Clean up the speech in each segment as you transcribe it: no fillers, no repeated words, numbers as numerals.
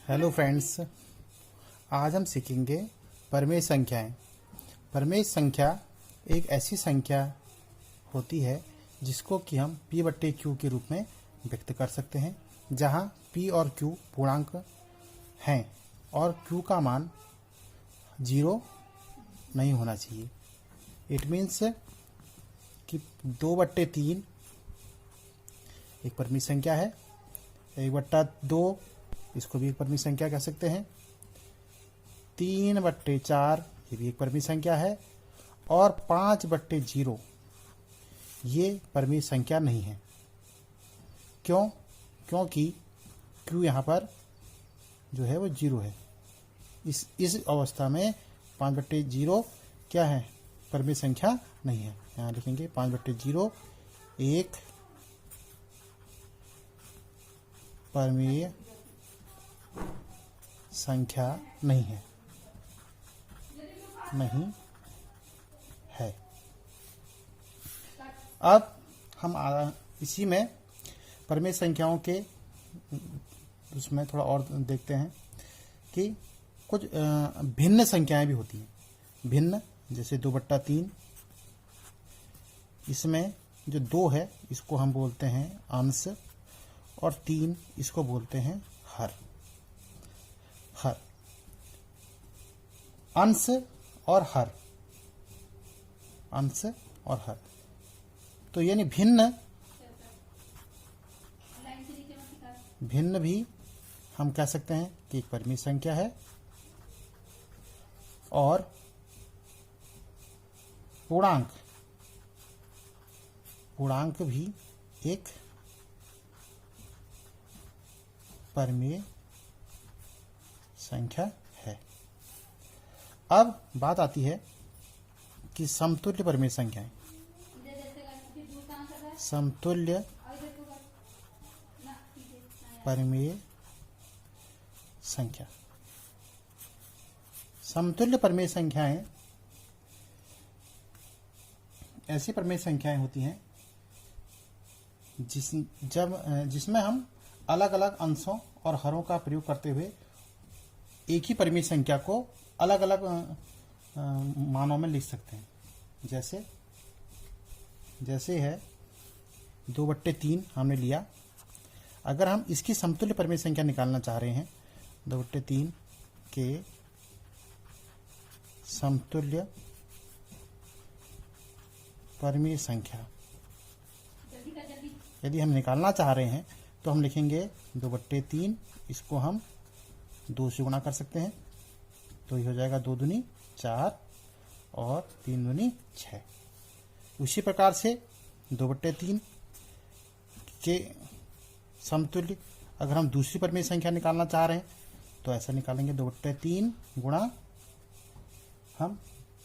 Hello friends, आज हम सीखेंगे परमेय संख्याएं। परमेय संख्या एक ऐसी संख्या होती है जिसको कि हम p बट्टे q के रूप में व्यक्त कर सकते हैं, जहां p और q पूर्णांक हैं और q का मान 0 नहीं होना चाहिए। इट मीन्स कि 2/3 एक परमेय संख्या है, 1/2 इसको भी एक परमेय संख्या कह सकते हैं, 3/4 ये भी एक परमेय संख्या है और 5/0 ये परमेय संख्या नहीं है। क्यों? क्योंकि q यहाँ पर जो है वो 0 है। इस अवस्था में 5/0 क्या है? परमेय संख्या नहीं है। यहाँ लिखेंगे 5/0 एक परमेय संख्या नहीं है, नहीं है। अब हम इसी में परमेय संख्याओं के उसमें थोड़ा और देखते हैं कि कुछ भिन्न संख्याएं भी होती हैं। भिन्न जैसे 2/3, इसमें जो 2 है इसको हम बोलते हैं अंश और 3 इसको बोलते हैं हर। अंश और हर, अंश और हर, तो यानी भिन्न भी हम कह सकते हैं कि एक परमेय संख्या है और पूर्णांक भी एक परमेय संख्या है। अब बात आती है कि समतुल्य परमेय संख्याएं। समतुल्य परमेय संख्या, समतुल्य परमेय संख्याएं ऐसी परमेय संख्याएं होती हैं जिसमें हम अलग अलग अंशों और हरों का प्रयोग करते हुए एक ही परमेय संख्या को अलग अलग मानों में लिख सकते हैं। जैसे है 2/3 हमने लिया। अगर हम इसकी समतुल्य परमेय संख्या निकालना चाह रहे हैं, 2/3 के समतुल्य परमेय संख्या यदि हम निकालना चाह रहे हैं तो हम लिखेंगे 2/3, इसको हम 2 से गुणा कर सकते हैं, तो ये हो जाएगा 2 दूनी 4 और 3 दूनी 6। उसी प्रकार से 2/3 के समतुल्य अगर हम दूसरी परमेय संख्या निकालना चाह रहे हैं तो ऐसा निकालेंगे, 2/3 गुणा हम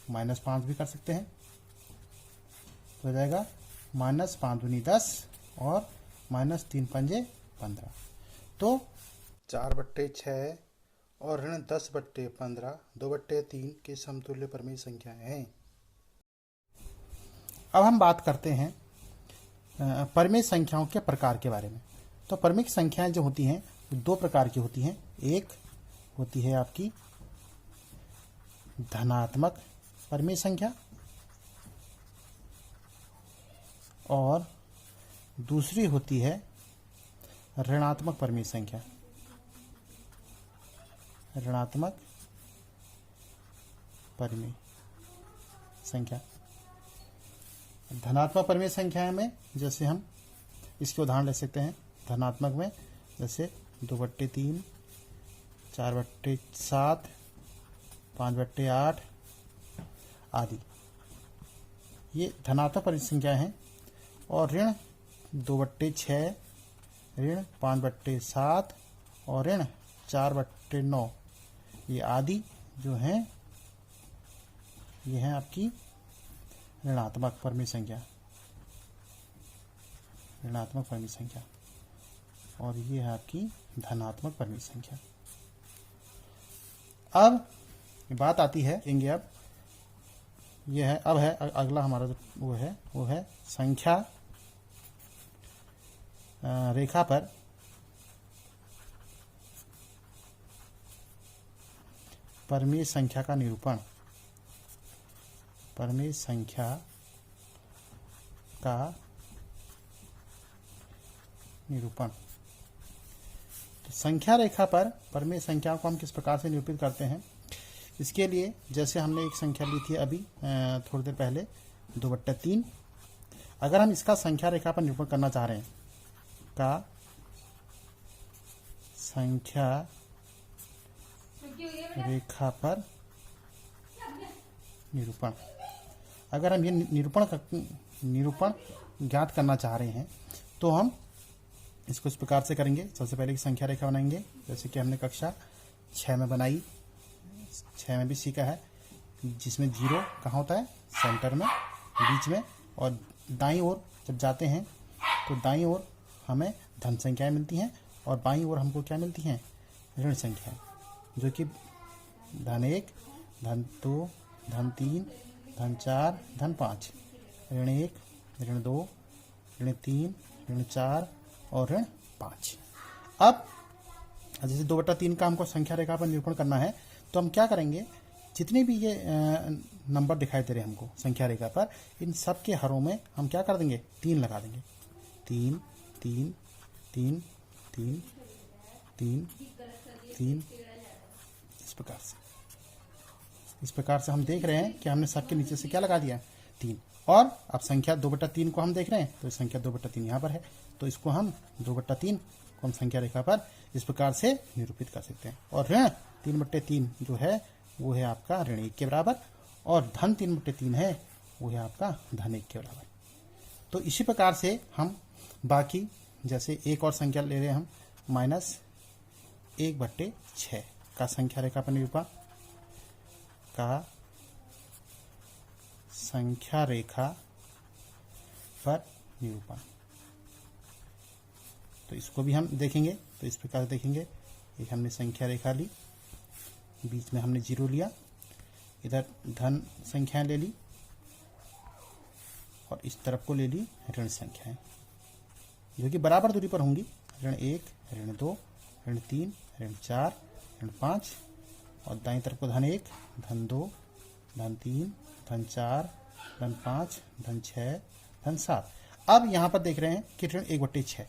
-5 भी कर सकते हैं, तो हो जाएगा -5 दूनी 10 और -3 पंजे 15। तो 4/6 और ऋण 10/15 2/3 के समतुल्य परमेय संख्याएं हैं। अब हम बात करते हैं परमेय संख्याओं के प्रकार के बारे में। तो परमेय संख्याएं जो होती हैं 2 प्रकार की होती हैं। एक होती है आपकी धनात्मक परमेय संख्या और दूसरी होती है ऋणात्मक परमेय संख्या। ऋणात्मक परमेय संख्या, धनात्मक परमेय संख्या में जैसे हम इसके उदाहरण ले सकते हैं। धनात्मक में जैसे 2/3, 4/7, 5/8 आदि, ये धनात्मक परमेय संख्याएं हैं। और ऋण 2/6, ऋण 5/7 और ऋण 4/9 ये आदि जो हैं ये हैं आपकी ऋणात्मक परमेय संख्या, ऋणात्मक परमेय संख्या। और ये है आपकी धनात्मक परमेय संख्या। अब बात आती है अब ये है, अब है अगला हमारा जो वो है संख्या रेखा पर परिमेय संख्या का निरूपण, परिमेय संख्या का निरूपण। तो संख्या रेखा पर परिमेय संख्याओं को हम किस प्रकार से निरूपित करते हैं? इसके लिए जैसे हमने एक संख्या ली थी अभी थोड़ी देर पहले 2/3। अगर हम इसका संख्या रेखा पर निरूपण करना चाह रहे हैं, का संख्या रेखा पर निरूपण, अगर हम ये निरूपण ज्ञात करना चाह रहे हैं तो हम इसको इस प्रकार से करेंगे। सबसे पहले एक संख्या रेखा बनाएंगे, जैसे कि हमने कक्षा 6 में बनाई। 6 में भी सीखा है, जिसमें 0 कहाँ होता है? सेंटर में, बीच में, और दाईं ओर जब जाते हैं तो दाईं ओर हमें धन संख्याएं मिलती हैं और बाईं ओर हमको क्या मिलती हैं? ऋण संख्याएं, जो कि धन 1, धन 2, धन 3, धन 4, धन 5, ऋण 1, ऋण 2, ऋण 3, ऋण 4 और ऋण 5। अब जैसे 2/3 का हमको संख्या रेखा पर निरूपण करना है तो हम क्या करेंगे? जितने भी ये नंबर दिखाई दे रहे हैं हमको संख्या रेखा पर, इन सब के हरों में हम क्या कर देंगे? 3 लगा देंगे। 3 3 3 3 3 3, इस प्रकार से हम देख रहे हैं कि हमने सबके नीचे से क्या लगा दिया? 3। और अब संख्या 2/3 को हम देख रहे हैं तो संख्या 2/3 यहाँ पर है, तो इसको हम 2/3 को हम संख्या रेखा पर इस प्रकार से निरूपित कर सकते हैं। और ऋण 3/3 जो है वो है आपका ऋण 1 के बराबर, और धन 3/3 है वो है आपका धन 1 के बराबर। तो इसी प्रकार से हम बाकी जैसे एक और संख्या ले रहे हैं हम, -1/6 का संख्या रेखा पर निरूपण, का संख्या रेखा पर निरूपण। तो इसको भी हम देखेंगे, तो इस प्रकार देखेंगे। एक हमने संख्या रेखा ली, बीच में हमने 0 लिया, इधर धन संख्याएं ले ली और इस तरफ को ले ली ऋण संख्याएं, जो कि बराबर दूरी पर होंगी। ऋण 1, ऋण 2, ऋण 3, ऋण 4, ऋण 5, और दाईं तरफ को धन 1, धन 2, धन 3, धन 4, धन 5, धन 6, धन 7। अब यहाँ पर देख रहे हैं कि ऋण 1/6,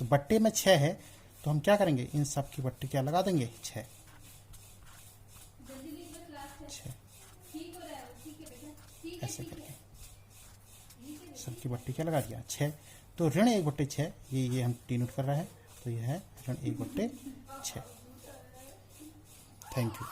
तो बट्टे में 6 है, तो हम क्या करेंगे? इन सब की बट्टे क्या लगा देंगे? 6। ऐसे करके सबकी बट्टी क्या लगा दिया? 6। तो ऋण 1/6, ये हम टी नोट कर रहे हैं, तो यह है ऋण 1/6। Thank you.